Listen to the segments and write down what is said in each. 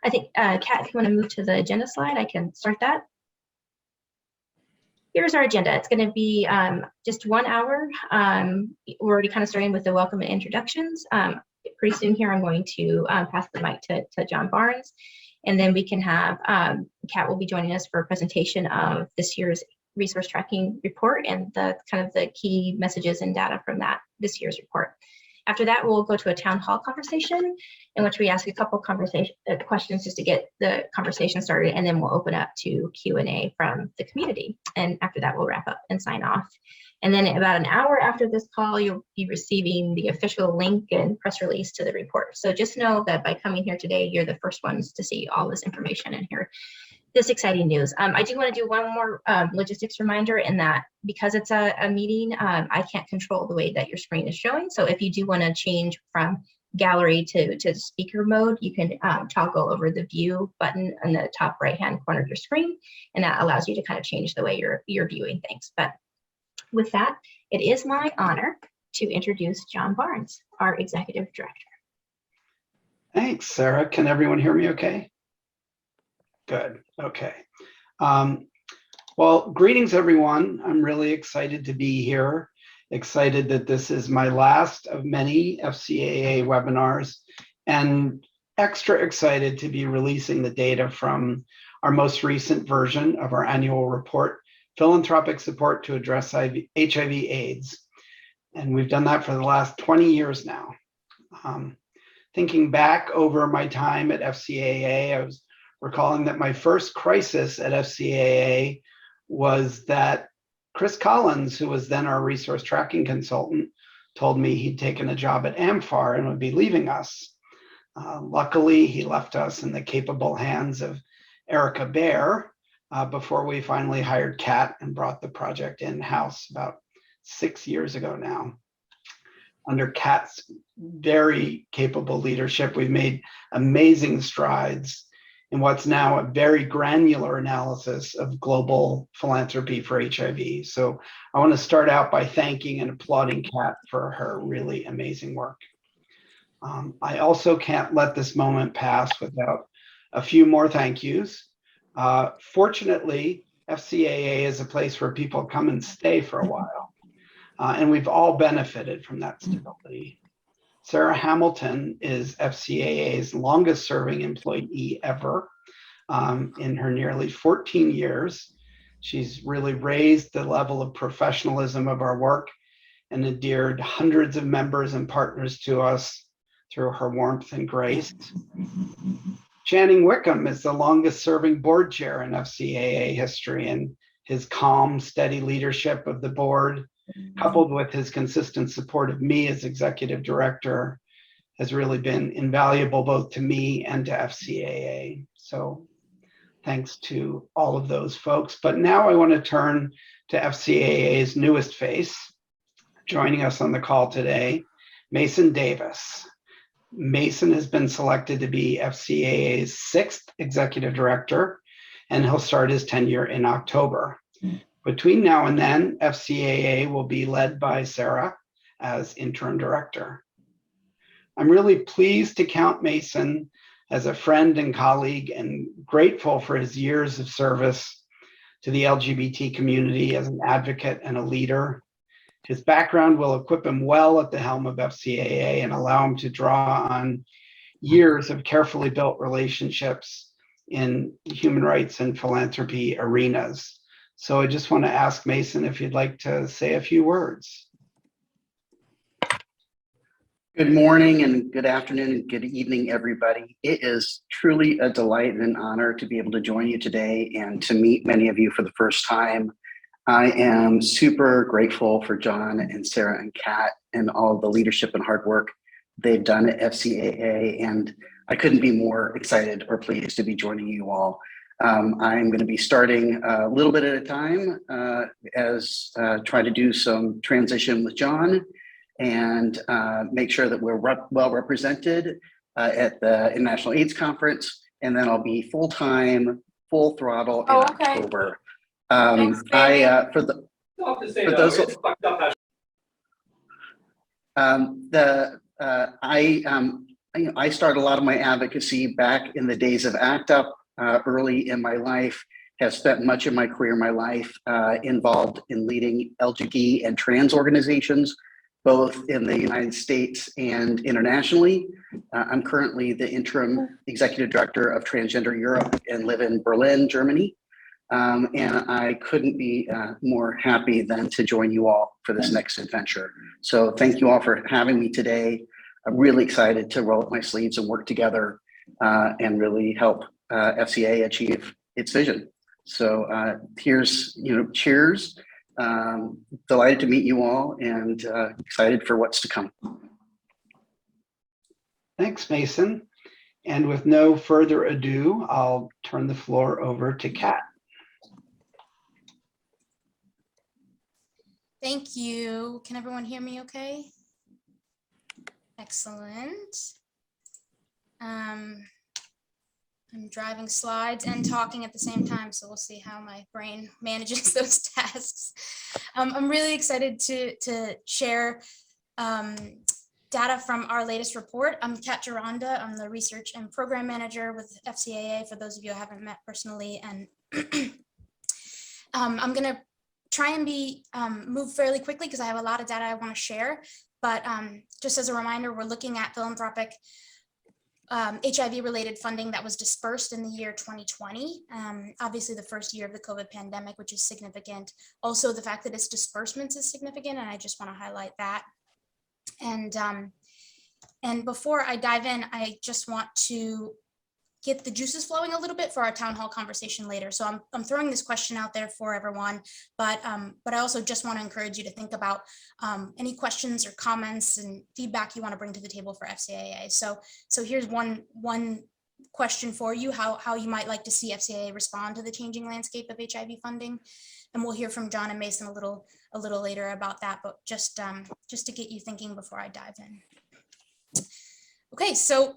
I think, Kat, if you want to move to the agenda slide, I can start that. Here's our agenda. It's going to be just 1 hour. We're already kind of starting with the welcome and introductions. Pretty soon here, I'm going to pass the mic to John Barnes, and then we can have Kat will be joining us for a presentation of this year's resource tracking report and the kind of the key messages and data from this year's report. After that, we'll go to a town hall conversation in which we ask a couple questions just to get the conversation started, and then we'll open up to Q&A from the community. And after that, we'll wrap up and sign off. And then about an hour after this call, you'll be receiving the official link and press release to the report. So just know that by coming here today, you're the first ones to see all this information and hear this exciting news. I do want to do one more logistics reminder in that because it's a meeting, I can't control the way that your screen is showing. So if you do want to change from gallery to speaker mode, you can toggle over the view button on the top right-hand corner of your screen, and that allows you to kind of change the way you're viewing things. But with that, it is my honor to introduce John Barnes, our Executive Director. Thanks, Sarah. Can everyone hear me okay? Good, okay. Well, greetings everyone. I'm really excited to be here. Excited that this is my last of many FCAA webinars, and extra excited to be releasing the data from our most recent version of our annual report, Philanthropic Support to Address HIV/AIDS. And we've done that for the last 20 years now. Thinking back over my time at FCAA, I was recalling that my first crisis at FCAA was that Chris Collins, who was then our resource tracking consultant, told me he'd taken a job at AMFAR and would be leaving us. Luckily, he left us in the capable hands of Erica Baer before we finally hired Kat and brought the project in-house about 6 years ago now. Under Kat's very capable leadership, we've made amazing strides in what's now a very granular analysis of global philanthropy for HIV. So I want to start out by thanking and applauding Kat for her really amazing work. I also can't let this moment pass without a few more thank yous. Fortunately, FCAA is a place where people come and stay for a while, and we've all benefited from that stability. Sarah Hamilton is FCAA's longest serving employee ever in her nearly 14 years. She's really raised the level of professionalism of our work and endeared hundreds of members and partners to us through her warmth and grace. Channing Wickham is the longest serving board chair in FCAA history, and his calm, steady leadership of the board, coupled with his consistent support of me as executive director, has really been invaluable both to me and to FCAA. So thanks to all of those folks. But now I want to turn to FCAA's newest face. Joining us on the call today, Mason Davis. Mason has been selected to be FCAA's 6th executive director, and he'll start his tenure in October. Between now and then, FCAA will be led by Sarah as interim director. I'm really pleased to count Mason as a friend and colleague and grateful for his years of service to the LGBT community as an advocate and a leader. His background will equip him well at the helm of FCAA and allow him to draw on years of carefully built relationships in human rights and philanthropy arenas. So I just want to ask Mason if you'd like to say a few words. Good morning and good afternoon and good evening, everybody. It is truly a delight and an honor to be able to join you today and to meet many of you for the first time. I am super grateful for John and Sarah and Kat and all the leadership and hard work they've done at FCAA, and I couldn't be more excited or pleased to be joining you all. I'm going to be starting a little bit at a time as try to do some transition with John and make sure that we're well represented at the International AIDS Conference, and then I'll be full-time, full throttle in October. Thanks, I started a lot of my advocacy back in the days of ACT UP, early in my life, have spent much of my career, my life involved in leading LGBT and trans organizations, both in the United States and internationally. I'm currently the interim executive director of Transgender Europe and live in Berlin, Germany. And I couldn't be more happy than to join you all for this next adventure. So thank you all for having me today. I'm really excited to roll up my sleeves and work together and really help FCAA achieve its vision. So here's, cheers. Delighted to meet you all and excited for what's to come. Thanks, Mason. And with no further ado, I'll turn the floor over to Kat. Thank you. Can everyone hear me okay? Excellent. I'm driving slides and talking at the same time, so we'll see how my brain manages those tasks. I'm really excited to share data from our latest report. I'm Kat Geronda. I'm the Research and Program Manager with FCAA, for those of you I haven't met personally. And I'm going to try and move fairly quickly because I have a lot of data I want to share. But just as a reminder, we're looking at philanthropic HIV-related funding that was dispersed in the year 2020. Obviously, the first year of the COVID pandemic, which is significant. Also, the fact that its disbursements is significant, and I just want to highlight that. And before I dive in, I just want to get the juices flowing a little bit for our town hall conversation later. So I'm throwing this question out there for everyone, but I also just want to encourage you to think about any questions or comments and feedback you want to bring to the table for FCAA. So here's one question for you, how you might like to see FCAA respond to the changing landscape of HIV funding. And we'll hear from John and Mason a little later about that, but just to get you thinking before I dive in. Okay, so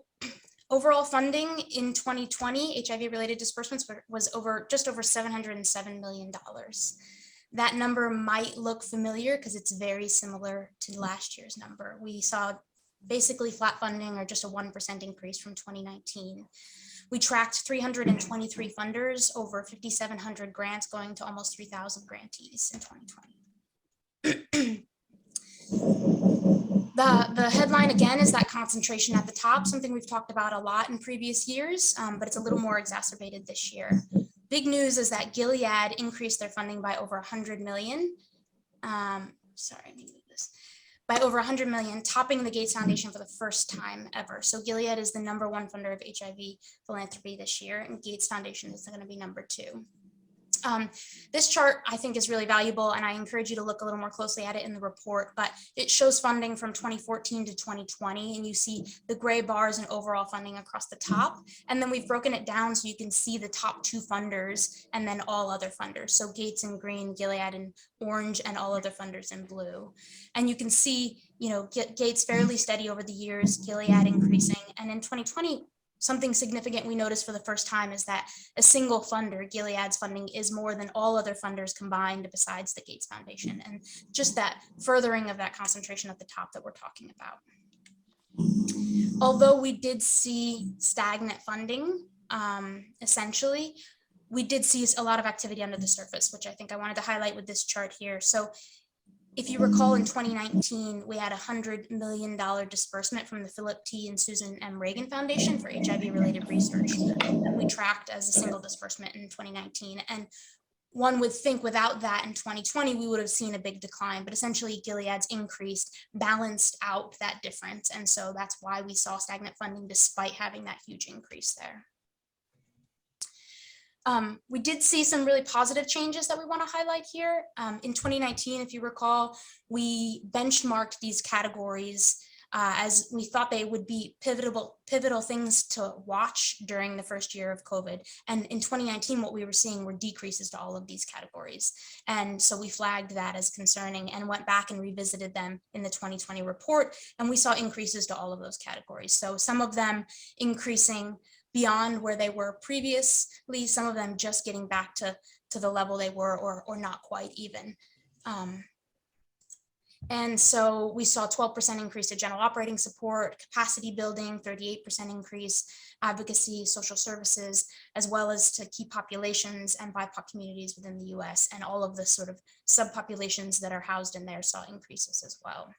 overall funding in 2020, HIV-related disbursements was just over $707 million. That number might look familiar because it's very similar to last year's number. We saw basically flat funding, or just a 1% increase from 2019. We tracked 323 funders, over 5,700 grants, going to almost 3,000 grantees in 2020. The headline again is that concentration at the top, something we've talked about a lot in previous years, but it's a little more exacerbated this year. Big news is that Gilead increased their funding by over 100 million. By over 100 million, topping the Gates Foundation for the first time ever. So Gilead is the #1 funder of HIV philanthropy this year, and Gates Foundation is going to be #2. This chart I think is really valuable, and I encourage you to look a little more closely at it in the report, but it shows funding from 2014 to 2020, and you see the gray bars and overall funding across the top. And then we've broken it down so you can see the top 2 funders and then all other funders. So Gates in green, Gilead in orange, and all other funders in blue. And you can see, Gates fairly steady over the years, Gilead increasing. And in 2020, something significant we noticed for the first time is that a single funder, Gilead's funding, is more than all other funders combined besides the Gates Foundation. And just that furthering of that concentration at the top that we're talking about. Although we did see stagnant funding, essentially, we did see a lot of activity under the surface, which I think I wanted to highlight with this chart here. So if you recall, in 2019, we had a $100 million disbursement from the Philip T. and Susan M. Reagan Foundation for HIV-related research that we tracked as a single disbursement in 2019. And one would think without that in 2020, we would have seen a big decline, but essentially Gilead's increased balanced out that difference. And so that's why we saw stagnant funding despite having that huge increase there. We did see some really positive changes that we want to highlight here. In 2019, if you recall, we benchmarked these categories as we thought they would be pivotal things to watch during the first year of COVID. And in 2019, what we were seeing were decreases to all of these categories. And so we flagged that as concerning and went back and revisited them in the 2020 report. And we saw increases to all of those categories. So some of them increasing beyond where they were previously, some of them just getting back to the level they were or not quite even. And so we saw 12% increase to general operating support, capacity building, 38% increase, advocacy, social services, as well as to key populations and BIPOC communities within the US, and all of the sort of subpopulations that are housed in there saw increases as well.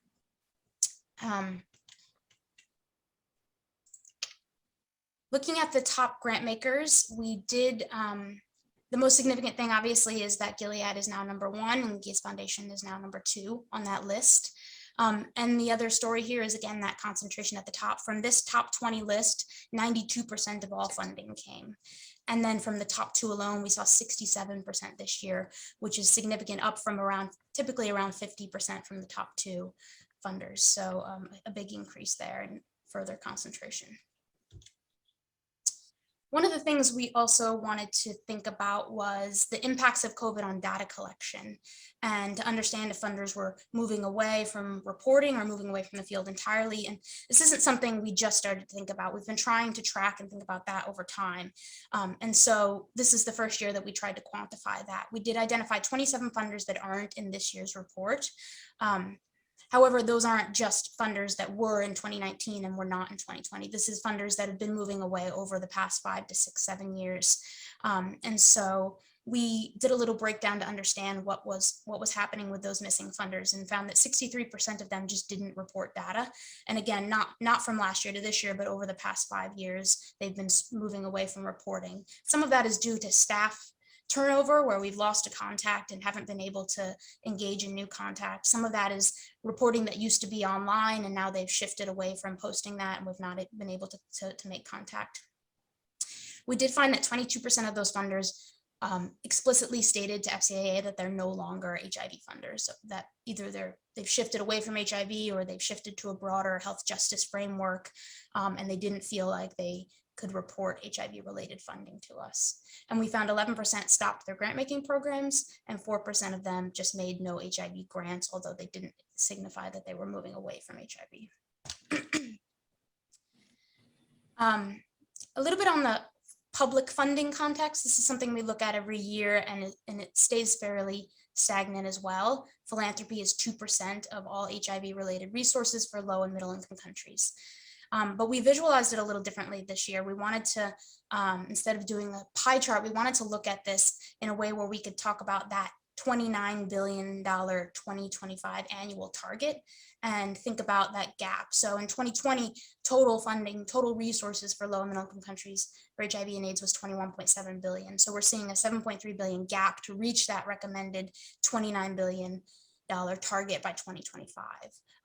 Looking at the top grant makers, we did, the most significant thing obviously is that Gilead is now #1 and Gates Foundation is now #2 on that list. And the other story here is again, that concentration at the top. From this top 20 list, 92% of all funding came. And then from the top 2 alone, we saw 67% this year, which is significant, up from typically around 50% from the top 2 funders. So a big increase there and further concentration. One of the things we also wanted to think about was the impacts of COVID on data collection, and to understand if funders were moving away from reporting or moving away from the field entirely. And this isn't something we just started to think about. We've been trying to track and think about that over time. And so this is the first year that we tried to quantify that. We did identify 27 funders that aren't in this year's report. However, those aren't just funders that were in 2019 and were not in 2020. This is funders that have been moving away over the past 5 to 6, 7 years. And so we did a little breakdown to understand what was happening with those missing funders, and found that 63% of them just didn't report data. And again, not from last year to this year, but over the past 5 years, they've been moving away from reporting. Some of that is due to staff turnover, where we've lost a contact and haven't been able to engage in new contacts. Some of that is reporting that used to be online, and now they've shifted away from posting that, and we've not been able to make contact. We did find that 22% of those funders explicitly stated to FCAA that they're no longer HIV funders, so that either they've shifted away from HIV or they've shifted to a broader health justice framework, and they didn't feel like they could report HIV-related funding to us. And we found 11% stopped their grant-making programs, and 4% of them just made no HIV grants, although they didn't signify that they were moving away from HIV. A little bit on the public funding context. This is something we look at every year, and it stays fairly stagnant as well. Philanthropy is 2% of all HIV-related resources for low and middle-income countries. But we visualized it a little differently this year. We wanted to, instead of doing a pie chart, we wanted to look at this in a way where we could talk about that $29 billion 2025 annual target and think about that gap. So in 2020, total funding, total resources for low and middle income countries for HIV and AIDS was $21.7 billion. So we're seeing a $7.3 billion gap to reach that recommended $29 billion target by 2025.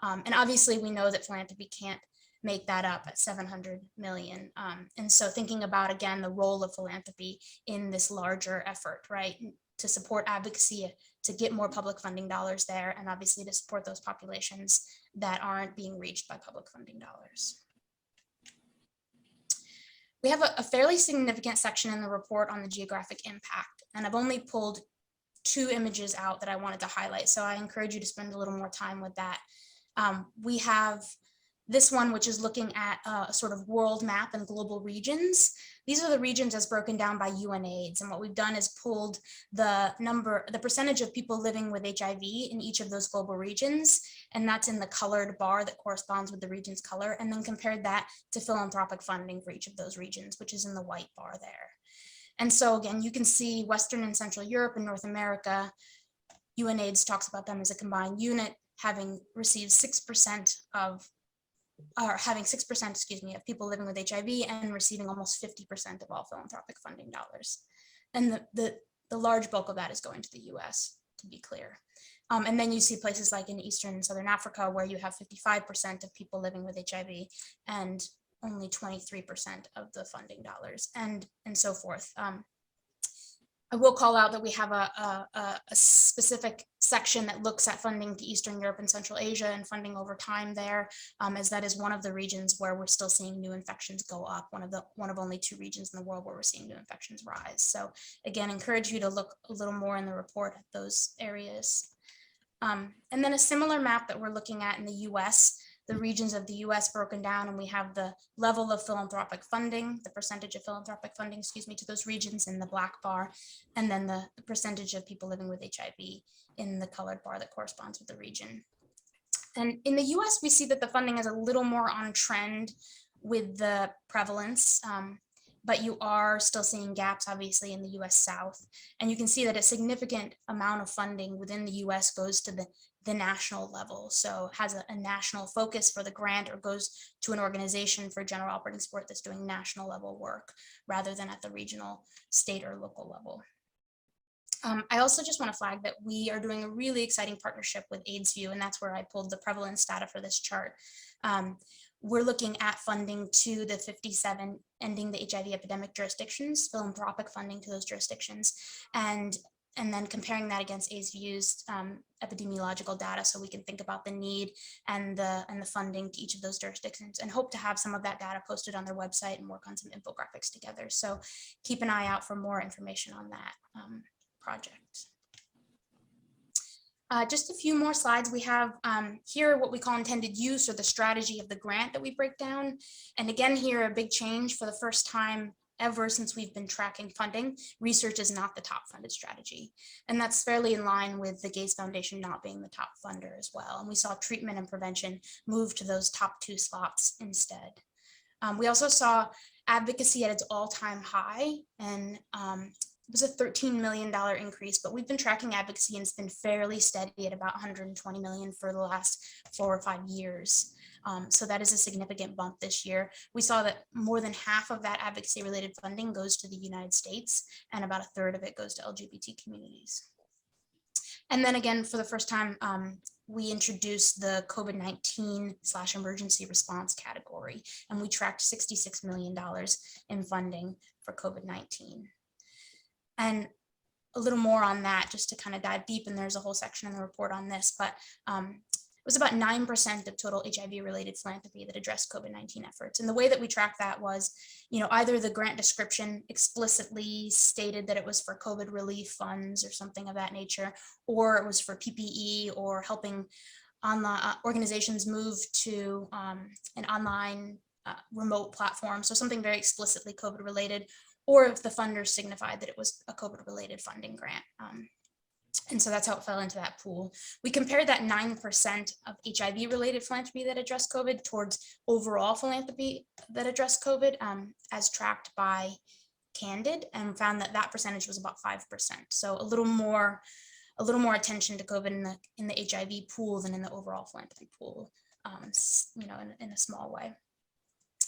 And obviously we know that philanthropy can't make that up at 700 million. And so thinking about, again, the role of philanthropy in this larger effort, right? To support advocacy, to get more public funding dollars there, and obviously to support those populations that aren't being reached by public funding dollars. We have a fairly significant section in the report on the geographic impact, and I've only pulled 2 images out that I wanted to highlight, so I encourage you to spend a little more time with that. We have this one, which is looking at a sort of world map and global regions. These are the regions as broken down by UNAIDS. And what we've done is pulled the percentage of people living with HIV in each of those global regions. And that's in the colored bar that corresponds with the region's color. And then compared that to philanthropic funding for each of those regions, which is in the white bar there. And so again, you can see Western and Central Europe and North America, UNAIDS talks about them as a combined unit, having received 6% of of people living with HIV and receiving almost 50% of all philanthropic funding dollars. And the large bulk of that is going to the US, to be clear. And then you see places like in Eastern and Southern Africa, where you have 55% of people living with HIV and only 23% of the funding dollars, and so forth. I will call out that we have a specific section that looks at funding to Eastern Europe and Central Asia and funding over time there, as that is one of the regions where we're still seeing new infections go up, one of only 2 regions in the world where we're seeing new infections rise. So again, encourage you to look a little more in the report at those areas. And then a similar map that we're looking at in the US, the regions of the US broken down, and we have the level of philanthropic funding, the percentage of philanthropic funding, to those regions in the black bar, and then the percentage of people living with HIV in the colored bar that corresponds with the region. And in the US, we see that the funding is a little more on trend with the prevalence, but you are still seeing gaps, obviously, in the US South. And you can see that a significant amount of funding within the US goes to the national level. So has a national focus for the grant, or goes to an organization for general operating support that's doing national level work rather than at the regional, state, or local level. I also just want to flag that we are doing a really exciting partnership with AIDSview, and that's where I pulled the prevalence data for this chart. We're looking at funding to the 57 ending the HIV epidemic jurisdictions, philanthropic funding to those jurisdictions, and then comparing that against AIDSview's epidemiological data, so we can think about the need and the funding to each of those jurisdictions, and hope to have some of that data posted on their website and work on some infographics together. So keep an eye out for more information on that project. Just a few more slides. We have here what we call intended use, or the strategy of the grant that we break down. And again, here a big change. For the first time ever since we've been tracking funding, research is not the top funded strategy. And that's fairly in line with the Gates Foundation not being the top funder as well. And we saw treatment and prevention move to those top 2 slots instead. We also saw advocacy at its all-time high, and it was a $13 million increase, but we've been tracking advocacy and it's been fairly steady at about $120 million for the last 4 or 5 years. So that is a significant bump this year. We saw that more than half of that advocacy related funding goes to the United States, and about a third of it goes to LGBT communities. And then again, for the first time, we introduced the COVID-19/emergency response category, and we tracked $66 million in funding for COVID-19. And a little more on that, just to kind of dive deep, and there's a whole section in the report on this, but it was about 9% of total HIV-related philanthropy that addressed COVID-19 efforts. And the way that we track that was, either the grant description explicitly stated that it was for COVID relief funds or something of that nature, or it was for PPE or helping online organizations move to an online remote platform. So something very explicitly COVID related, or if the funders signified that it was a COVID related funding grant. And so that's how it fell into that pool. We compared that 9% of HIV related philanthropy that addressed COVID towards overall philanthropy that addressed COVID as tracked by Candid, and found that that percentage was about 5%. So a little more attention to COVID in the HIV pool than in the overall philanthropy pool, in a small way.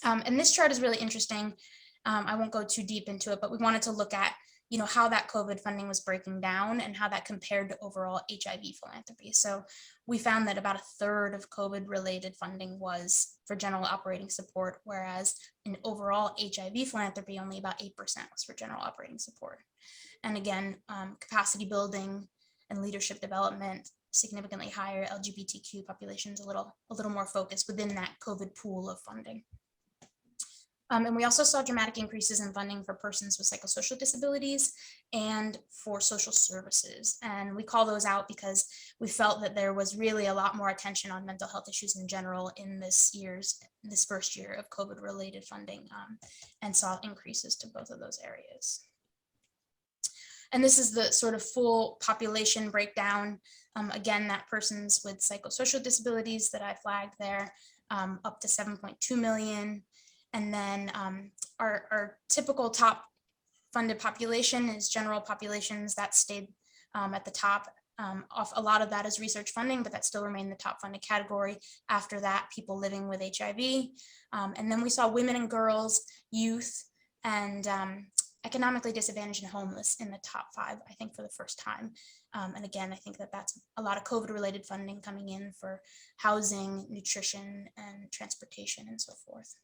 And this chart is really interesting. I won't go too deep into it, but we wanted to look at how that COVID funding was breaking down and how that compared to overall HIV philanthropy. So we found that about a third of COVID related funding was for general operating support, whereas in overall HIV philanthropy, only about 8% was for general operating support. And again, capacity building and leadership development, significantly higher. LGBTQ populations, a little more focused within that COVID pool of funding. And we also saw dramatic increases in funding for persons with psychosocial disabilities and for social services. And we call those out because we felt that there was really a lot more attention on mental health issues in general in this first year of COVID related funding, and saw increases to both of those areas. And this is the sort of full population breakdown. Again, that persons with psychosocial disabilities that I flagged there, up to 7.2 million. And then our typical top funded population is general populations. That stayed at the top. A lot of that is research funding, but that still remained the top funded category. After that, people living with HIV. And then we saw women and girls, youth, and economically disadvantaged and homeless in the top 5, I think, for the first time. And again, I think that that's a lot of COVID related funding coming in for housing, nutrition, and transportation and so forth.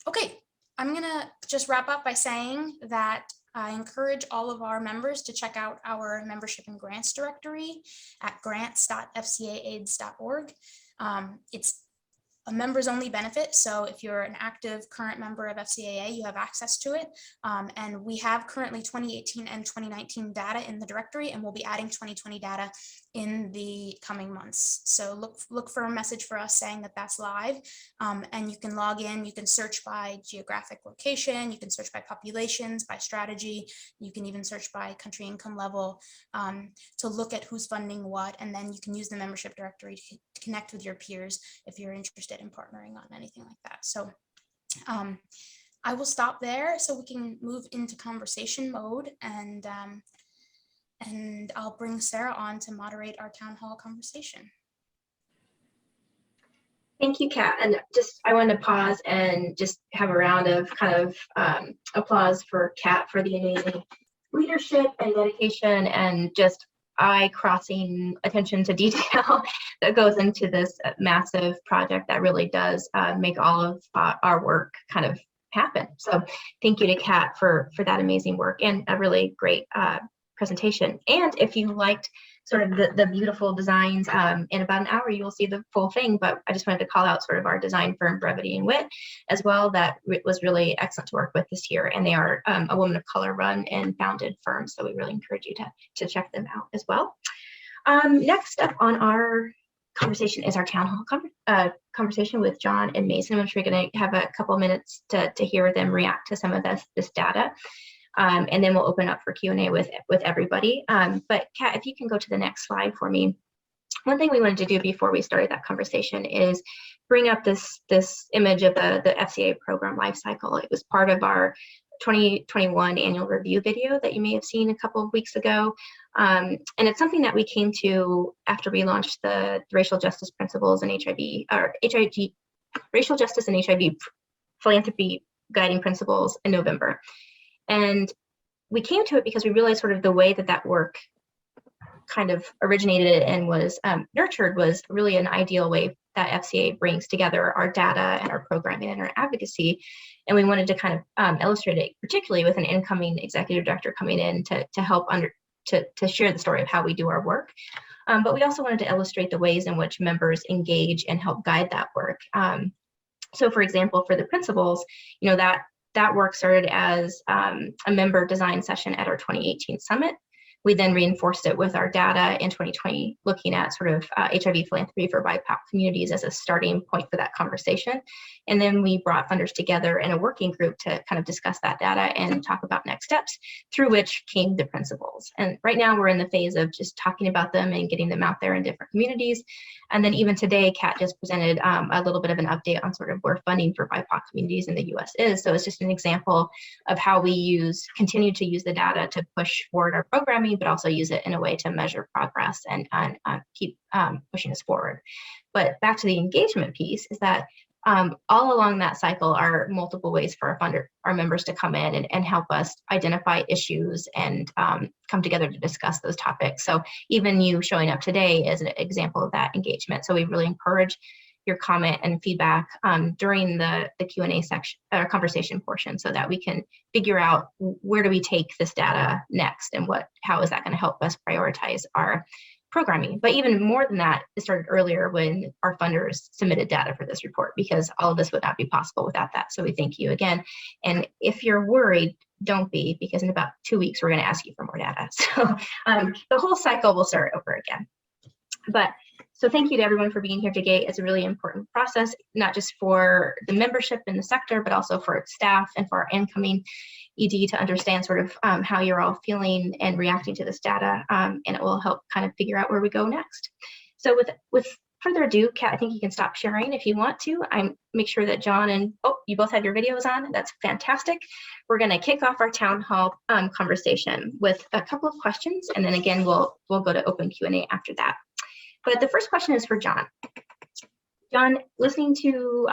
Okay, I'm gonna just wrap up by saying that I encourage all of our members to check out our membership and grants directory at grants.fcaaids.org. It's a members only benefit. So if you're an active current member of FCAA, you have access to it. And we have currently 2018 and 2019 data in the directory, and we'll be adding 2020 data in the coming months. So look for a message for us saying that that's live, and you can log in. You can search by geographic location, you can search by populations, by strategy, you can even search by country income level to look at who's funding what, and then you can use the membership directory to connect with your peers if you're interested in partnering on anything like that. So I will stop there so we can move into conversation mode, and I'll bring Sarah on to moderate our town hall conversation. Thank you, Kat. And I want to pause and just have a round of kind of applause for Kat for the amazing leadership and dedication and just eye-crossing attention to detail that goes into this massive project that really does make all of our work kind of happen. So thank you to Kat for that amazing work and a really great presentation. And if you liked sort of the beautiful designs, in about an hour you will see the full thing, but I just wanted to call out sort of our design firm Brevity and Wit as well. That was really excellent to work with this year, and they are a woman of color run and founded firm, so we really encourage you to check them out as well. Next up on our conversation is our town hall conversation with John and Mason, which we're going to have a couple minutes to hear them react to some of this data. And then we'll open up for Q&A with everybody. But Kat, if you can go to the next slide for me. One thing we wanted to do before we started that conversation is bring up this image of the FCA program lifecycle. It was part of our 2021 annual review video that you may have seen a couple of weeks ago. And it's something that we came to after we launched the racial justice principles and racial justice and HIV philanthropy guiding principles in November. And we came to it because we realized sort of the way that work kind of originated and was nurtured was really an ideal way that FCA brings together our data and our programming and our advocacy. And we wanted to kind of illustrate it, particularly with an incoming executive director coming in to help to share the story of how we do our work. But we also wanted to illustrate the ways in which members engage and help guide that work. So for example, for the principles, that work started as a member design session at our 2018 summit. We then reinforced it with our data in 2020, looking at sort of HIV philanthropy for BIPOC communities as a starting point for that conversation. And then we brought funders together in a working group to kind of discuss that data and talk about next steps, through which came the principles. And right now we're in the phase of just talking about them and getting them out there in different communities. And then even today, Kat just presented a little bit of an update on sort of where funding for BIPOC communities in the US is. So it's just an example of how we continue to use the data to push forward our programming, but also use it in a way to measure progress and keep pushing us forward. But back to the engagement piece is that all along that cycle are multiple ways for our members to come in and help us identify issues and come together to discuss those topics. So even you showing up today is an example of that engagement. So we really encourage your comment and feedback during the Q&A section or conversation portion, so that we can figure out where do we take this data next and how is that going to help us prioritize our programming. But even more than that, it started earlier when our funders submitted data for this report, because all of this would not be possible without that. So we thank you again. And if you're worried, don't be, because in about 2 weeks, we're going to ask you for more data. So the whole cycle will start over again. So thank you to everyone for being here today. It's a really important process, not just for the membership in the sector, but also for its staff and for our incoming ED to understand sort of how you're all feeling and reacting to this data, and it will help kind of figure out where we go next. So with further ado, Kat, I think you can stop sharing if you want to. Make sure that John and, you both have your videos on. That's fantastic. We're going to kick off our town hall conversation with a couple of questions, and then again, we'll go to open Q&A after that. But the first question is for John. John, listening to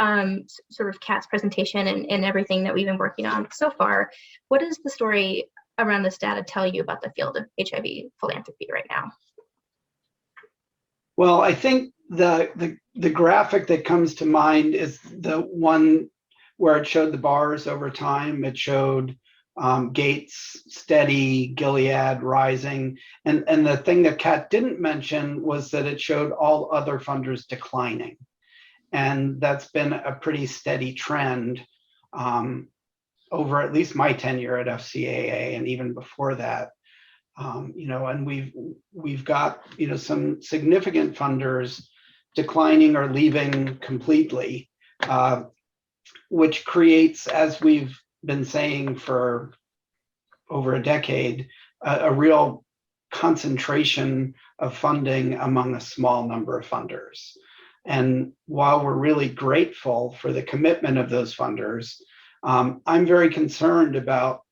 sort of Kat's presentation and everything that we've been working on so far, what does the story around this data tell you about the field of HIV philanthropy right now? Well, I think the graphic that comes to mind is the one where it showed the bars over time. It showed Gates steady, Gilead rising, and the thing that Kat didn't mention was that it showed all other funders declining. And that's been a pretty steady trend over at least my tenure at FCAA, and even before that. And we've got some significant funders declining or leaving completely, which creates, as we've been saying for over a decade, a real concentration of funding among a small number of funders. And while we're really grateful for the commitment of those funders, I'm very concerned about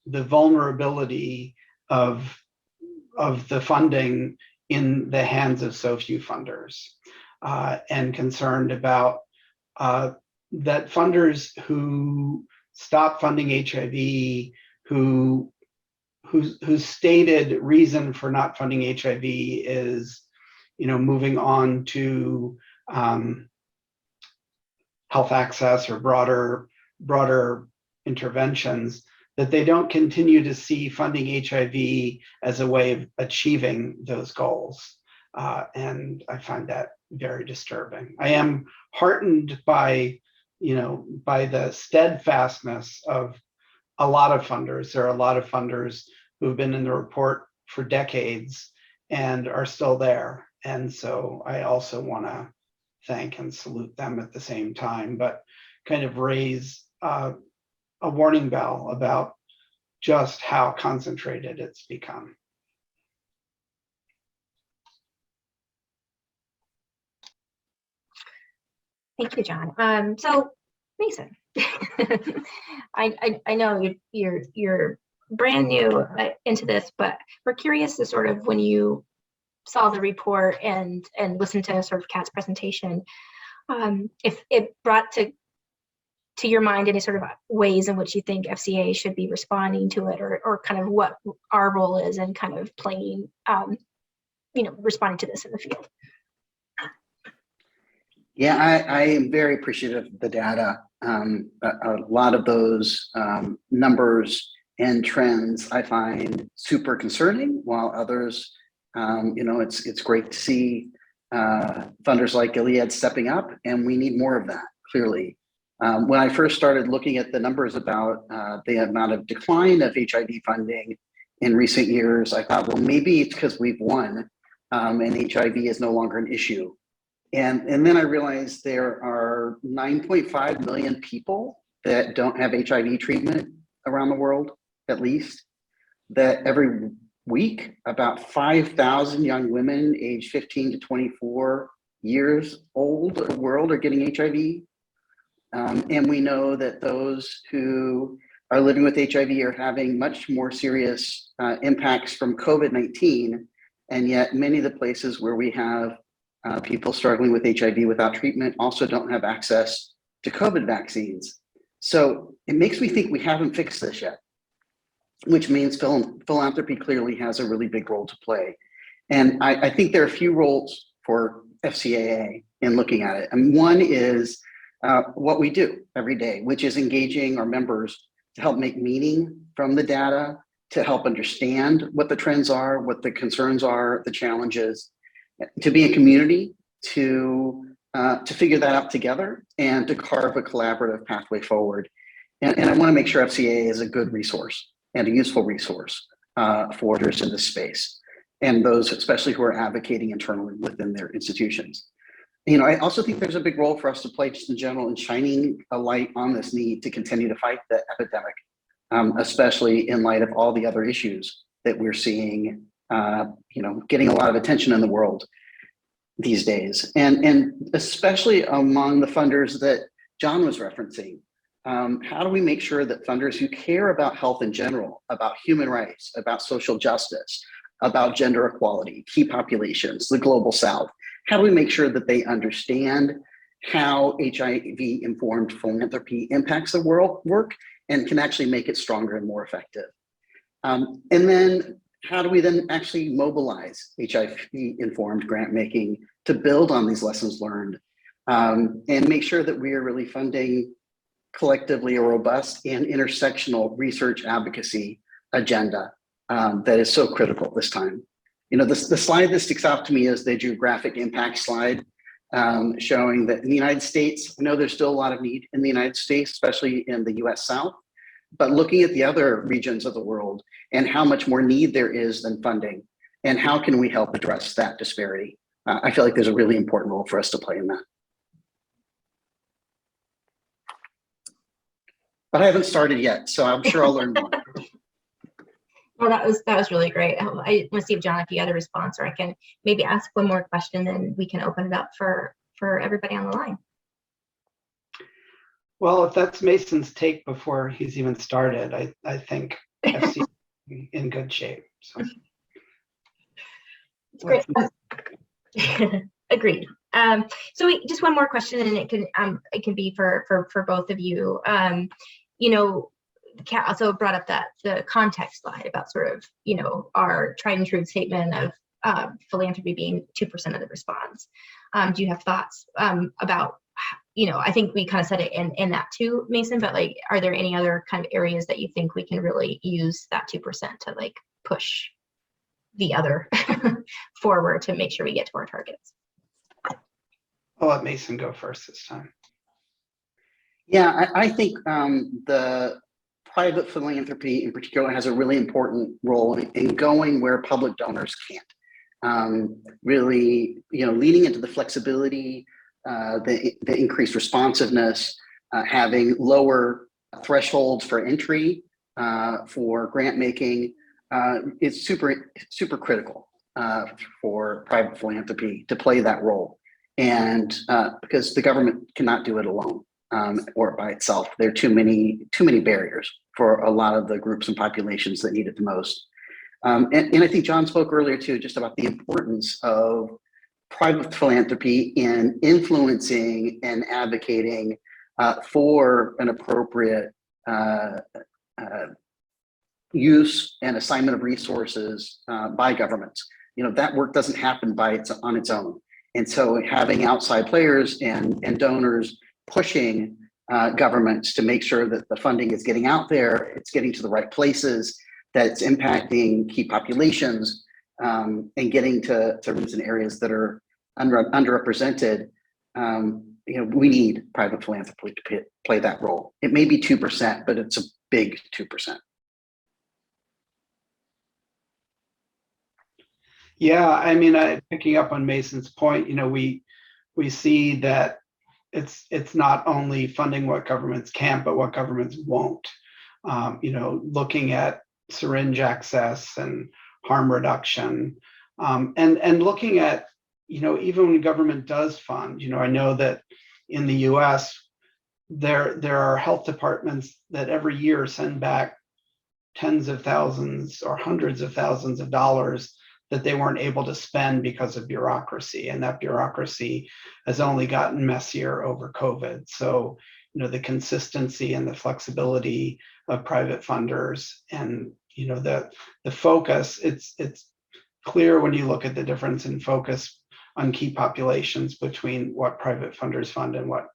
the vulnerability of the funding in the hands of so few funders, and concerned about that funders who stop funding HIV, whose stated reason for not funding HIV is, moving on to health access or broader interventions, that they don't continue to see funding HIV as a way of achieving those goals. And I find that very disturbing. I am heartened by the steadfastness of a lot of funders. There are a lot of funders who've been in the report for decades and are still there. And so I also want to thank and salute them at the same time, but kind of raise a warning bell about just how concentrated it's become. Thank you, John. So, Mason, I know you're brand new into this, but we're curious to sort of, when you saw the report and listened to sort of Kat's presentation, if it brought to your mind any sort of ways in which you think FCA should be responding to it, or kind of what our role is in kind of playing, responding to this in the field. Yeah, I am very appreciative of the data. A lot of those numbers and trends I find super concerning, while others, it's great to see funders like Gilead stepping up, and we need more of that, clearly. When I first started looking at the numbers about the amount of decline of HIV funding in recent years, I thought, well, maybe it's because we've won and HIV is no longer an issue. And then I realized there are 9.5 million people that don't have HIV treatment around the world, at least, that every week about 5,000 young women aged 15 to 24 years old in the world are getting HIV. And we know that those who are living with HIV are having much more serious impacts from COVID-19. And yet many of the places where we have people struggling with HIV without treatment also don't have access to COVID vaccines. So it makes me think we haven't fixed this yet, which means philanthropy clearly has a really big role to play. And I think there are a few roles for FCAA in looking at it. And one is what we do every day, which is engaging our members to help make meaning from the data, to help understand what the trends are, what the concerns are, the challenges, to be a community, to figure that out together, and to carve a collaborative pathway forward. And I want to make sure FCAA is a good resource and a useful resource for others in this space, and those especially who are advocating internally within their institutions. I also think there's a big role for us to play just in general in shining a light on this need to continue to fight the epidemic, especially in light of all the other issues that we're seeing, getting a lot of attention in the world these days, and especially among the funders that John was referencing. How do we make sure that funders who care about health in general, about human rights, about social justice, about gender equality, key populations, the global South, how do we make sure that they understand how HIV-informed philanthropy impacts the world work and can actually make it stronger and more effective? And then how do we then actually mobilize HIV-informed grant making to build on these lessons learned, and make sure that we are really funding collectively a robust and intersectional research advocacy agenda that is so critical this time. The slide that sticks out to me is the geographic impact slide. showing that in the United States, I know there's still a lot of need in the United States, especially in the US South, but looking at the other regions of the world and how much more need there is than funding, and how can we help address that disparity? I feel like there's a really important role for us to play in that. But I haven't started yet, so I'm sure I'll learn more. Well, that was really great. I want to see if John, if you had a response, or I can maybe ask one more question, then we can open it up for everybody on the line. Well, if that's Mason's take before he's even started, I think FC is in good shape. So. It's great. Agreed. So just one more question, and it can be for both of you. You know, Kat also brought up the context slide about sort of, you know, our tried and true statement of philanthropy being 2% of the response. Do you have thoughts about, you know, I think we kind of said it in that too, Mason, but like, are there any other kind of areas that you think we can really use that 2% to like push the other forward to make sure we get to our targets? I'll let Mason go first this time. Yeah, I think the private philanthropy in particular has a really important role in going where public donors can't. Really, you know, leading into the flexibility, the increased responsiveness, having lower thresholds for entry for grant making is super critical for private philanthropy to play that role. And because the government cannot do it alone or by itself, there are too many barriers for a lot of the groups and populations that need it the most. And I think John spoke earlier too, just about the importance of private philanthropy in influencing and advocating for an appropriate use and assignment of resources by governments. You know, that work doesn't happen on its own. And so having outside players and donors pushing governments to make sure that the funding is getting out there, it's getting to the right places, that it's impacting key populations, and getting to regions and areas that are underrepresented. You know, we need private philanthropy to play that role. It may be 2%, but it's a big 2%. Yeah, I mean, picking up on Mason's point, you know, we see that it's not only funding what governments can, but what governments won't. You know, looking at syringe access and harm reduction, and looking at, you know, even when government does fund, you know, I know that in the US, there are health departments that every year send back tens of thousands or hundreds of thousands of dollars that they weren't able to spend because of bureaucracy, and that bureaucracy has only gotten messier over COVID. So, you know, the consistency and the flexibility of private funders, and, you know, the focus, it's clear when you look at the difference in focus on key populations between what private funders fund and what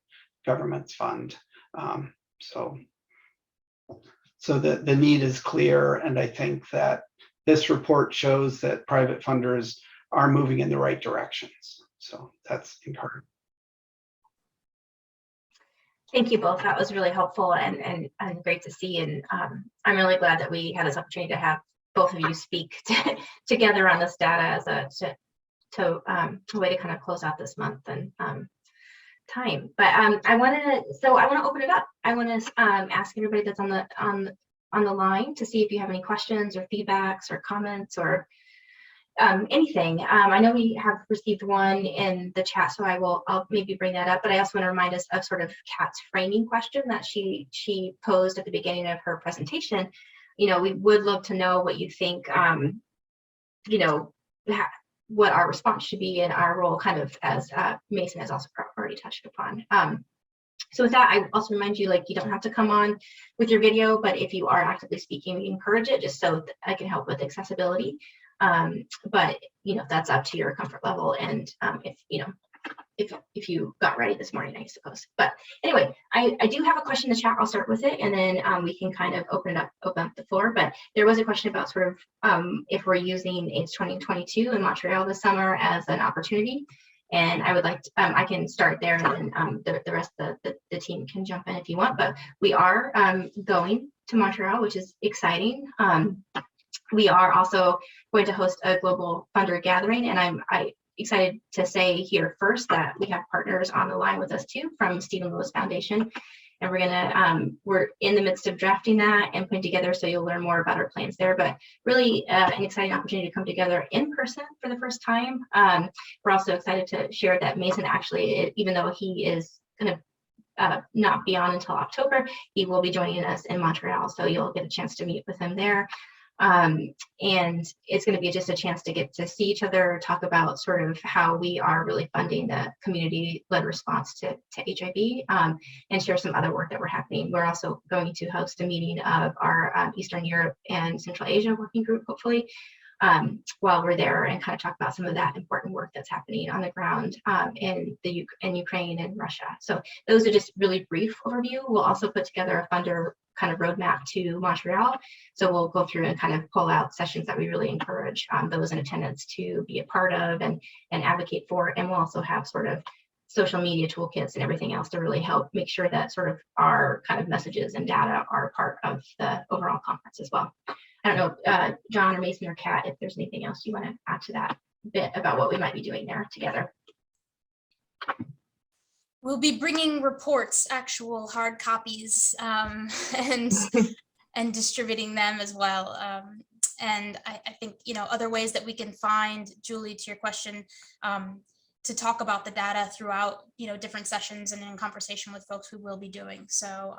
governments fund. So the need is clear, and I think that this report shows that private funders are moving in the right directions. So that's encouraging. Thank you both. That was really helpful and great to see. And I'm really glad that we had this opportunity to have both of you speak together on this data as a way to kind of close out this month and time. But I want to open it up. I want to ask everybody that's on the line to see if you have any questions or feedbacks or comments or anything. I know we have received one in the chat, so I'll maybe bring that up, but I also want to remind us of sort of Kat's framing question that she posed at the beginning of her presentation. You know, we would love to know what you think, you know, what our response should be in our role, kind of as Mason has also already touched upon. So with that, I also remind you, like, you don't have to come on with your video, but if you are actively speaking, we encourage it just so that I can help with accessibility. But, you know, that's up to your comfort level. And if, you know, if you got ready this morning, I suppose. But anyway, I do have a question in the chat. I'll start with it, and then we can kind of open up the floor. But there was a question about sort of if we're using AIDS 2022 in Montreal this summer as an opportunity. And I would like to, I can start there, and then the rest of the team can jump in if you want. But we are going to Montreal, which is exciting. We are also going to host a global funder gathering, and I'm excited to say here first that we have partners on the line with us too from Stephen Lewis Foundation, and we're in the midst of drafting that and putting together, so you'll learn more about our plans there. But really an exciting opportunity to come together in person for the first time. We're also excited to share that Mason actually, even though he is going to not be on until October, he will be joining us in Montreal, so you'll get a chance to meet with him there. And it's going to be just a chance to get to see each other, talk about sort of how we are really funding the community-led response to HIV, and share some other work that we're happening. We're also going to host a meeting of our Eastern Europe and Central Asia working group, hopefully, while we're there, and kind of talk about some of that important work that's happening on the ground in Ukraine and Russia. So those are just really brief overview. We'll also put together a funder kind of roadmap to Montreal. So we'll go through and kind of pull out sessions that we really encourage those in attendance to be a part of and advocate for. And we'll also have sort of social media toolkits and everything else to really help make sure that sort of our kind of messages and data are part of the overall conference as well. I don't know, John or Mason or Kat, if there's anything else you want to add to that bit about what we might be doing there together. We'll be bringing reports, actual hard copies, and distributing them as well. And I think, you know, other ways that we can find, Julie, to your question, to talk about the data throughout, you know, different sessions and in conversation with folks we will be doing. So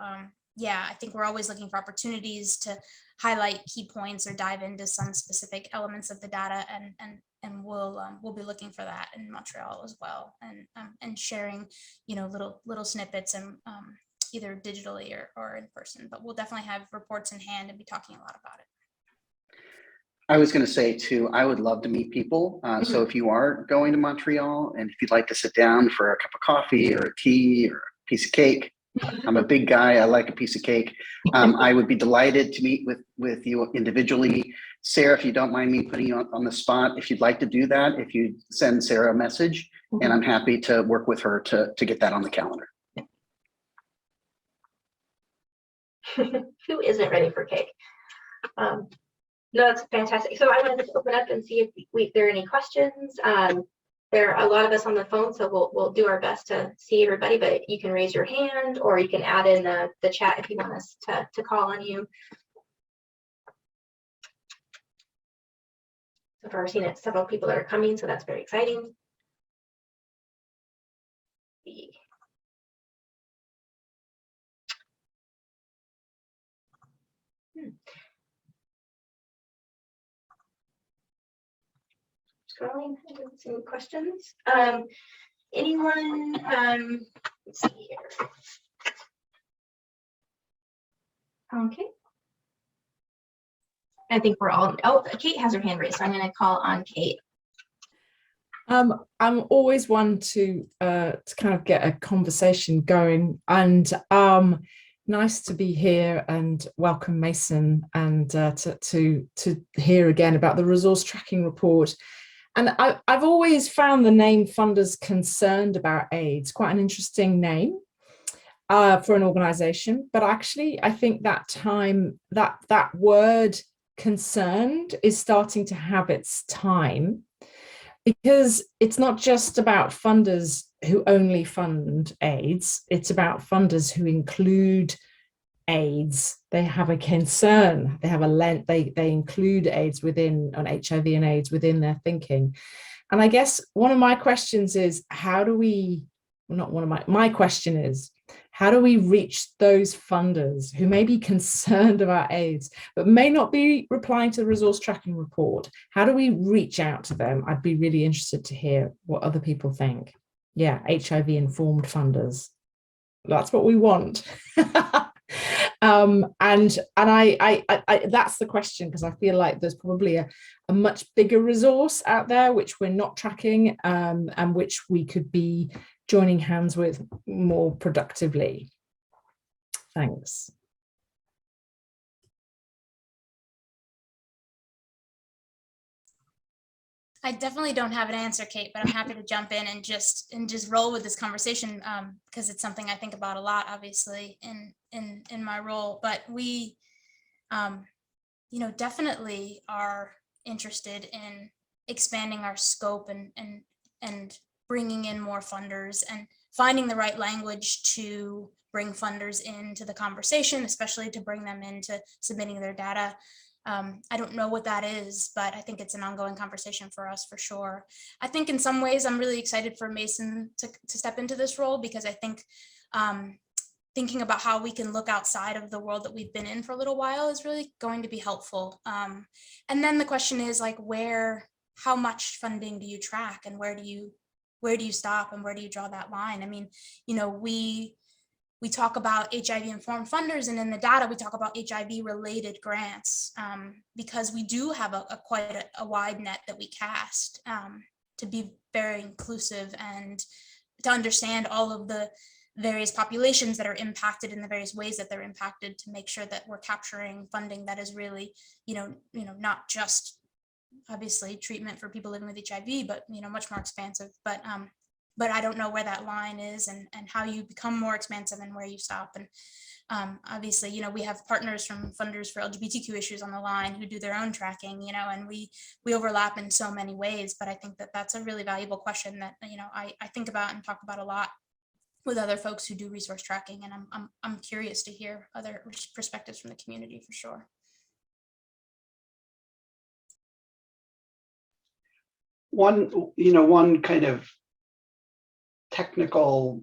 yeah, I think we're always looking for opportunities to highlight key points or dive into some specific elements of the data, and we'll be looking for that in Montreal as well, and sharing, you know, little snippets, and either digitally or in person. But we'll definitely have reports in hand and be talking a lot about it. I was going to say too, I would love to meet people. So if you are going to Montreal, and if you'd like to sit down for a cup of coffee or a tea or a piece of cake, I'm a big guy, I like a piece of cake. I would be delighted to meet with you individually. Sarah, if you don't mind me putting you on the spot, if you'd like to do that, if you send Sarah a message, and I'm happy to work with her to get that on the calendar. Who isn't ready for cake? No, that's fantastic. So I wanted to open up and see if there are any questions. There are a lot of us on the phone, so we'll do our best to see everybody, but you can raise your hand, or you can add in the chat if you want us to call on you. So far, I've seen several people that are coming, so that's very exciting. Scrolling, I didn't see any questions. Anyone, let's see here. Okay. I think we're all, oh, Kate has her hand raised, so I'm going to call on Kate. I'm always one to kind of get a conversation going, and nice to be here and welcome Mason, and to hear again about the resource tracking report. And I've always found the name Funders Concerned About AIDS quite an interesting name for an organization, but actually I think that word concerned is starting to have its time, because it's not just about funders who only fund AIDS, it's about funders who include AIDS. They have a concern, they have a they include AIDS within, on HIV and AIDS within their thinking. And I guess one of my questions is, how do we, well, not one of my question is, how do we reach those funders who may be concerned about AIDS, but may not be replying to the resource tracking report? How do we reach out to them? I'd be really interested to hear what other people think. Yeah, HIV informed funders. That's what we want. And I that's the question, because I feel like there's probably a much bigger resource out there which we're not tracking, and which we could be joining hands with more productively. Thanks. I definitely don't have an answer, Kate, but I'm happy to jump in and just roll with this conversation, because it's something I think about a lot, obviously, in my role. But we, definitely are interested in expanding our scope and bringing in more funders and finding the right language to bring funders into the conversation, especially to bring them into submitting their data. I don't know what that is, but I think it's an ongoing conversation for us for sure. I think in some ways I'm really excited for Mason to step into this role, because I think thinking about how we can look outside of the world that we've been in for a little while is really going to be helpful. And then the question is like, how much funding do you track, and where do you stop, and where do you draw that line? I mean, we talk about HIV-informed funders, and in the data we talk about HIV-related grants, because we do have quite a wide net that we cast, to be very inclusive and to understand all of the various populations that are impacted in the various ways that they're impacted, to make sure that we're capturing funding that is really, not just obviously treatment for people living with HIV, but much more expansive. But I don't know where that line is, and how you become more expansive and where you stop. And obviously, we have partners from funders for LGBTQ issues on the line who do their own tracking, and we overlap in so many ways. But I think that that's a really valuable question that, I think about and talk about a lot with other folks who do resource tracking. And I'm curious to hear other perspectives from the community for sure. One kind of technical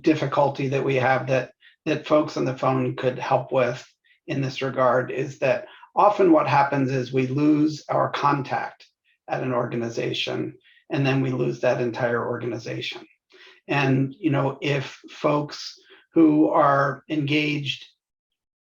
difficulty that we have that folks on the phone could help with in this regard is that often what happens is we lose our contact at an organization, and then we lose that entire organization. And if folks who are engaged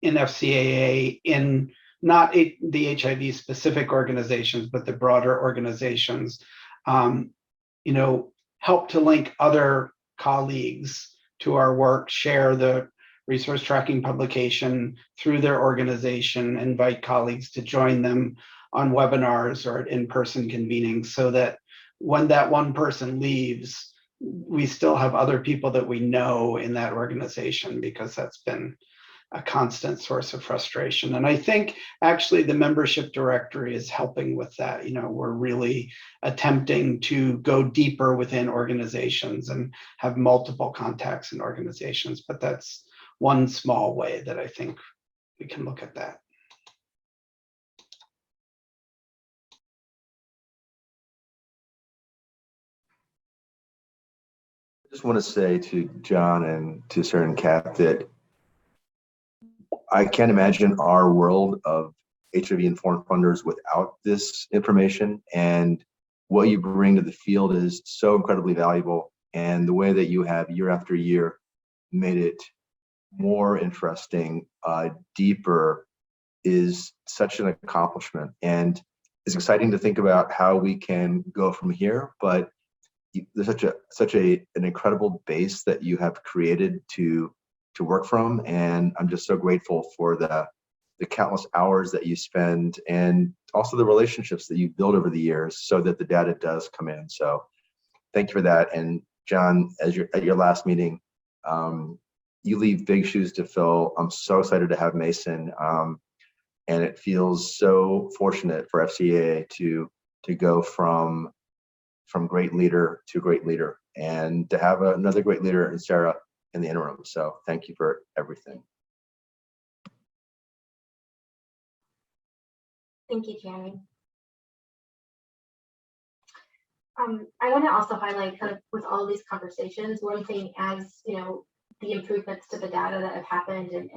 in FCAA in not the HIV specific organizations, but the broader organizations, help to link other colleagues to our work, share the resource tracking publication through their organization, invite colleagues to join them on webinars or at in-person convenings, so that when that one person leaves, we still have other people that we know in that organization, because that's been a constant source of frustration. And I think actually the membership directory is helping with that. We're really attempting to go deeper within organizations and have multiple contacts in organizations, but that's one small way that I think we can look at that. I just want to say to John and to Sarah and Kat that I can't imagine our world of HIV-informed funders without this information, and what you bring to the field is so incredibly valuable, and the way that you have year after year made it more interesting, deeper, is such an accomplishment. And it's exciting to think about how we can go from here, but there's such an incredible base that you have created to work from, and I'm just so grateful for the countless hours that you spend, and also the relationships that you build over the years, so that the data does come in. So thank you for that. And John, at your last meeting, you leave big shoes to fill. I'm so excited to have Mason, and it feels so fortunate for FCAA to go from great leader to great leader, and to have another great leader in Sarah in the interim. So thank you for everything. Thank you, Jeremy. I want to also highlight, kind of with all of these conversations, one thing, as the improvements to the data that have happened, and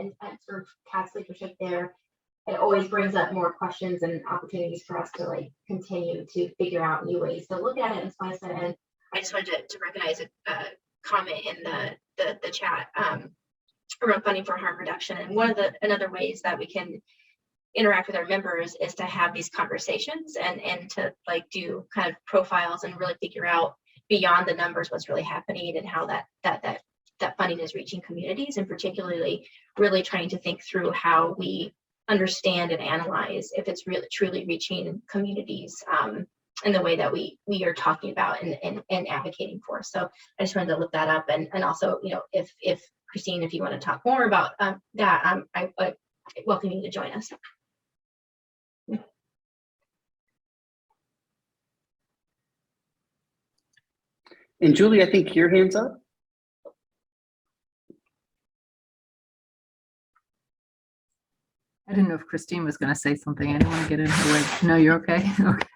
sort of Kat's leadership there, it always brings up more questions and opportunities for us to continue to figure out new ways to look at it and slice it. And I just wanted to recognize a comment in the chat around funding for harm reduction. And another ways that we can interact with our members is to have these conversations and to do kind of profiles and really figure out beyond the numbers what's really happening and how that funding is reaching communities, and particularly really trying to think through how we understand and analyze if it's really truly reaching communities in the way that we are talking about and advocating for. So I just wanted to look that up, and also, you know, if Christine, if you want to talk more about that, I welcome you to join us. And Julie, I think your hand's up. I didn't know if Christine was going to say something. I didn't want to get in her way. No, you're okay. Okay.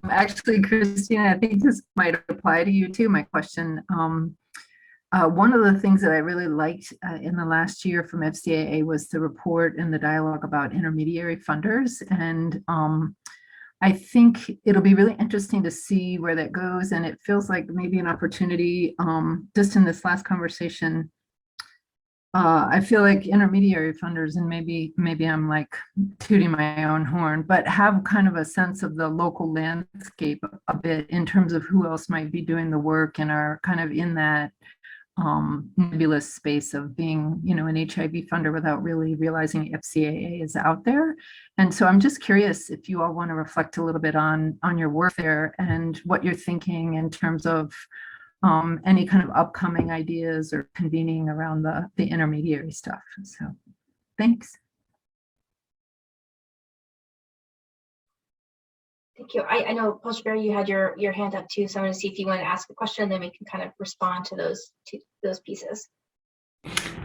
Actually, Christine, I think this might apply to you too. My question. One of the things that I really liked in the last year from FCAA was the report and the dialogue about intermediary funders. And I think it'll be really interesting to see where that goes. And it feels like maybe an opportunity, just in this last conversation, I feel like intermediary funders, and maybe I'm like tooting my own horn, but have kind of a sense of the local landscape a bit in terms of who else might be doing the work and are kind of in that nebulous space of being, you know, an HIV funder without really realizing FCAA is out there. And so I'm just curious if you all want to reflect a little bit on your work there and what you're thinking in terms of any kind of upcoming ideas or convening around the intermediary stuff. So thanks. Thank you. I know, Paul Shabert, you had your hand up too, so I'm going to see if you want to ask a question, and then we can kind of respond to those pieces.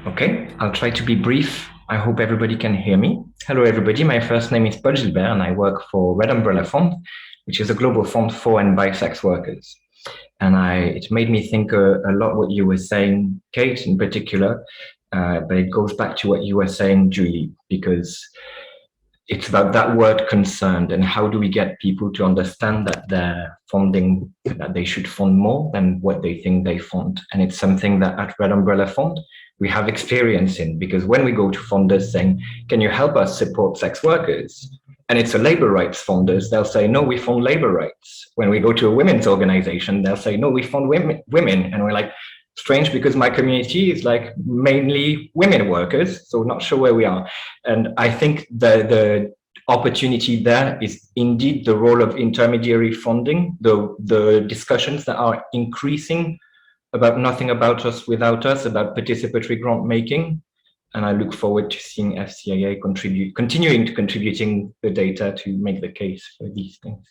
Okay, I'll try to be brief. I hope everybody can hear me. Hello, everybody. My first name is Paul Gilbert, and I work for Red Umbrella Fund, which is a global fund for and by sex workers. And it made me think a lot what you were saying, Kate, in particular, but it goes back to what you were saying, Julie, because it's about that word concerned, and how do we get people to understand that they're funding, that they should fund more than what they think they fund. And it's something that at Red Umbrella Fund, we have experience in, because when we go to funders saying, can you help us support sex workers? And it's a labor rights funders, they'll say, no, we fund labor rights. When we go to a women's organization, they'll say, no, we fund women. And we're like, strange, because my community is like mainly women workers, so not sure where we are. And I think the opportunity there is indeed the role of intermediary funding, the discussions that are increasing about nothing about us without us, about participatory grant making. And I look forward to seeing FCAA continuing to contributing the data to make the case for these things.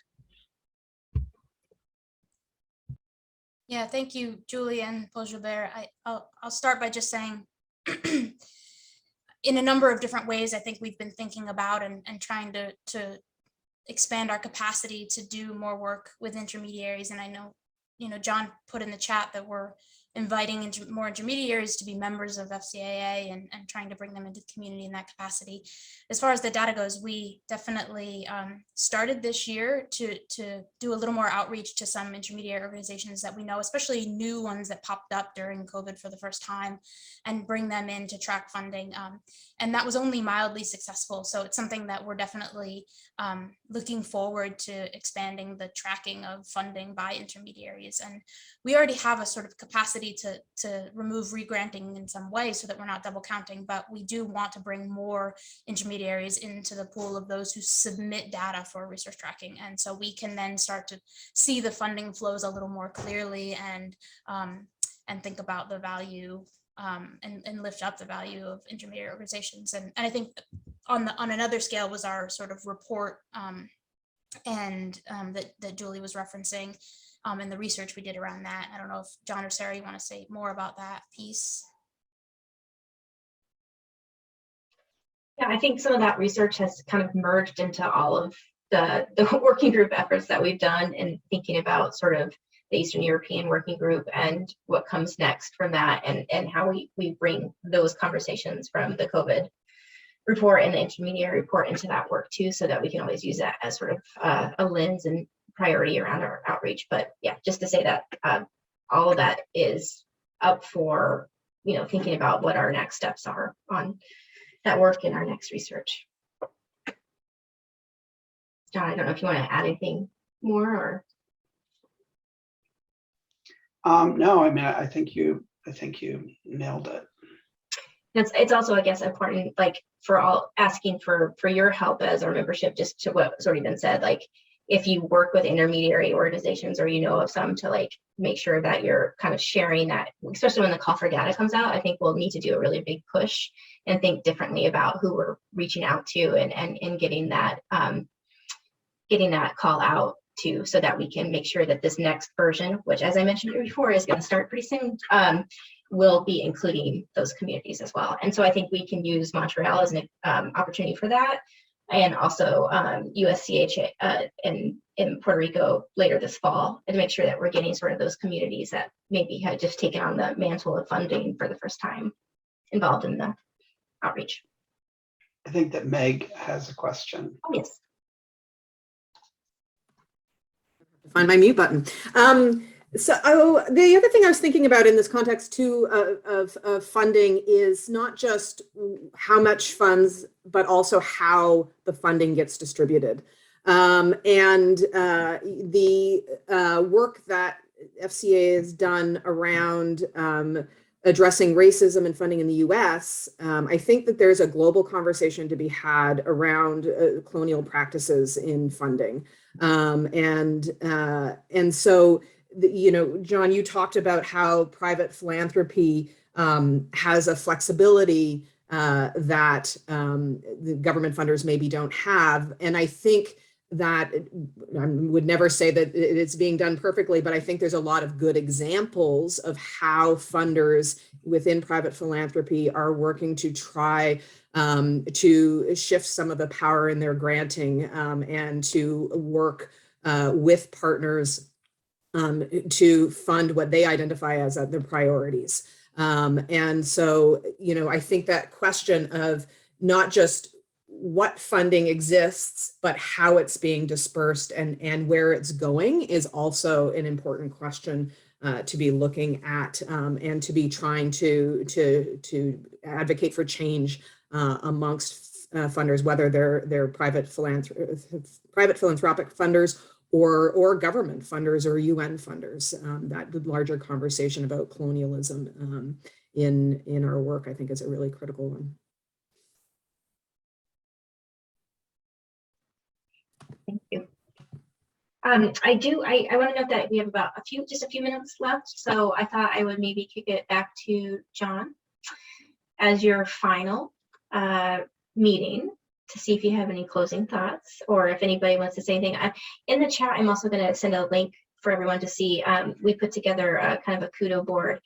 Yeah, thank you, Julie and Paul Gilbert. I'll start by just saying, in a number of different ways, I think we've been thinking about and trying to expand our capacity to do more work with intermediaries. And I know, you know, John put in the chat that we're inviting more intermediaries to be members of FCAA and trying to bring them into the community in that capacity. As far as the data goes, we definitely started this year to do a little more outreach to some intermediary organizations that we know, especially new ones that popped up during COVID for the first time, and bring them in to track funding. And that was only mildly successful. So it's something that we're definitely looking forward to expanding the tracking of funding by intermediaries. And we already have a sort of capacity to remove regranting in some way so that we're not double counting, but we do want to bring more intermediaries into the pool of those who submit data for research tracking. And so we can then start to see the funding flows a little more clearly and think about the value and lift up the value of intermediary organizations. And I think on another scale was our sort of report that Julie was referencing, and the research we did around that. I don't know if John or Sarah, you want to say more about that piece? Yeah, I think some of that research has kind of merged into all of the working group efforts that we've done, and thinking about sort of the Eastern European working group and what comes next from that, and how we bring those conversations from the COVID report and the intermediary report into that work too, so that we can always use that as sort of a lens and priority around our outreach. But yeah, just to say that all of that is up for, you know, thinking about what our next steps are on that work in our next research. John, I don't know if you want to add anything more or. No, I mean, I think you nailed it. It's also, I guess, important, like for all asking for your help as our membership, just to what's already been said, like if you work with intermediary organizations or you know of some, to like make sure that you're kind of sharing that, especially when the call for data comes out. I think we'll need to do a really big push and think differently about who we're reaching out to and getting that call out to, so that we can make sure that this next version, which as I mentioned before is going to start pretty soon, will be including those communities as well. And so I think we can use Montreal as an opportunity for that, and also USCHA in Puerto Rico later this fall, and to make sure that we're getting sort of those communities that maybe had just taken on the mantle of funding for the first time involved in the outreach. I think that Meg has a question. Oh, yes. Find my mute button. So the other thing I was thinking about in this context too of funding is not just how much funds, but also how the funding gets distributed. And the work that FCAA has done around addressing racism and funding in the US, I think that there's a global conversation to be had around colonial practices in funding. And so, you know, John, you talked about how private philanthropy has a flexibility that the government funders maybe don't have. And I think that I would never say that it's being done perfectly, but I think there's a lot of good examples of how funders within private philanthropy are working to try to shift some of the power in their granting and to work with partners to fund what they identify as their priorities. And so, you know, I think that question of not just what funding exists, but how it's being dispersed and where it's going is also an important question to be looking at and to be trying to advocate for change amongst funders, whether they're private philanthropic funders or government funders or UN funders. That larger conversation about colonialism in our work, I think, is a really critical one. Thank you. I want to note that we have about just a few minutes left. So I thought I would maybe kick it back to John as your final meeting to see if you have any closing thoughts, or if anybody wants to say anything. In the chat, I'm also going to send a link for everyone to see. We put together a kind of a kudo board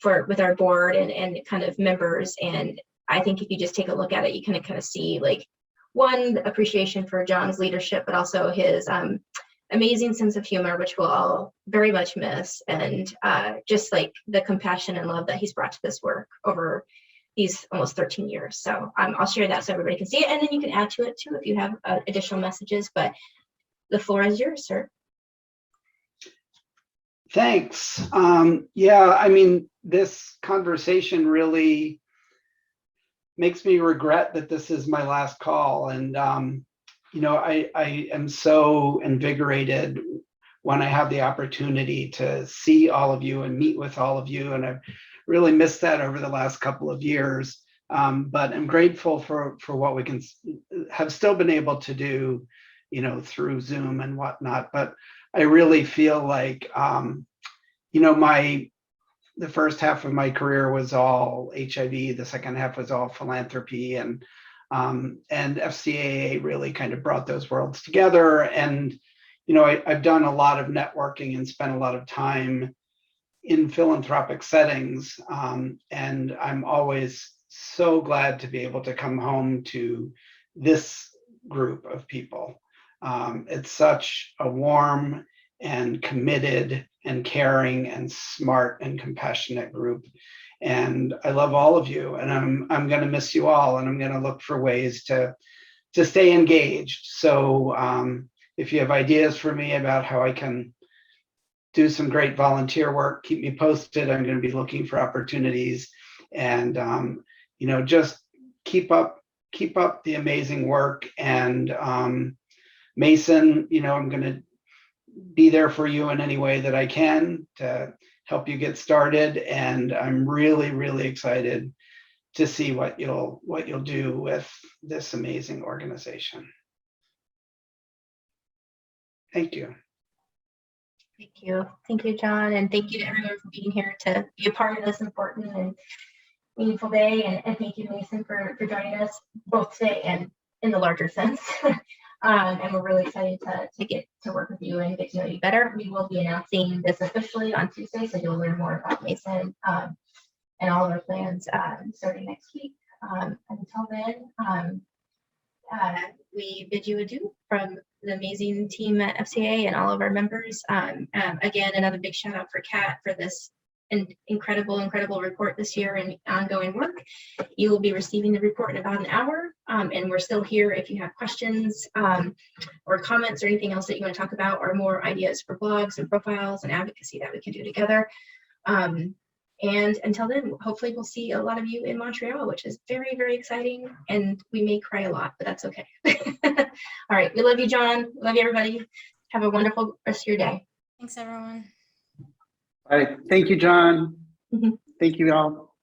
with our board and kind of members. And I think if you just take a look at it, you can kind of see, like, one, appreciation for John's leadership, but also his amazing sense of humor, which we'll all very much miss, and just like the compassion and love that he's brought to this work over these almost 13 years. So I'll share that so everybody can see it, and then you can add to it too if you have additional messages, but the floor is yours, sir. Thanks. Yeah, I mean, this conversation really makes me regret that this is my last call. And, you know, I am so invigorated when I have the opportunity to see all of you and meet with all of you. And I've really missed that over the last couple of years. But I'm grateful for what we can have still been able to do, you know, through Zoom and whatnot. But I really feel like, you know, the first half of my career was all HIV. The second half was all philanthropy, and FCAA really kind of brought those worlds together. And, you know, I've done a lot of networking and spent a lot of time in philanthropic settings. And I'm always so glad to be able to come home to this group of people. It's such a warm and committed and caring and smart and compassionate group. And I love all of you, and I'm going to miss you all, and I'm going to look for ways to stay engaged. So if you have ideas for me about how I can do some great volunteer work, keep me posted. I'm going to be looking for opportunities, and you know, just keep up the amazing work. And Mason, you know, I'm going to be there for you in any way that I can to help you get started. And I'm really, really excited to see what you'll do with this amazing organization. Thank you. Thank you, John, and thank you to everyone for being here to be a part of this important and meaningful day. And thank you, Mason, for joining us both today and in the larger sense. And we're really excited to get to work with you and get to know you better. We will be announcing this officially on Tuesday, so you'll learn more about Mason and all of our plans starting next week. Until then, we bid you adieu from the amazing team at FCAA and all of our members. Again, another big shout out for Kat for this incredible report this year and ongoing work. You will be receiving the report in about an hour, and we're still here if you have questions or comments or anything else that you want to talk about, or more ideas for blogs and profiles and advocacy that we can do together. And until then, hopefully we'll see a lot of you in Montreal, which is very, very exciting. And we may cry a lot, but that's okay. All right. We love you, John. Love you, everybody. Have a wonderful rest of your day. Thanks, everyone. All right. Thank you, John. Thank you all.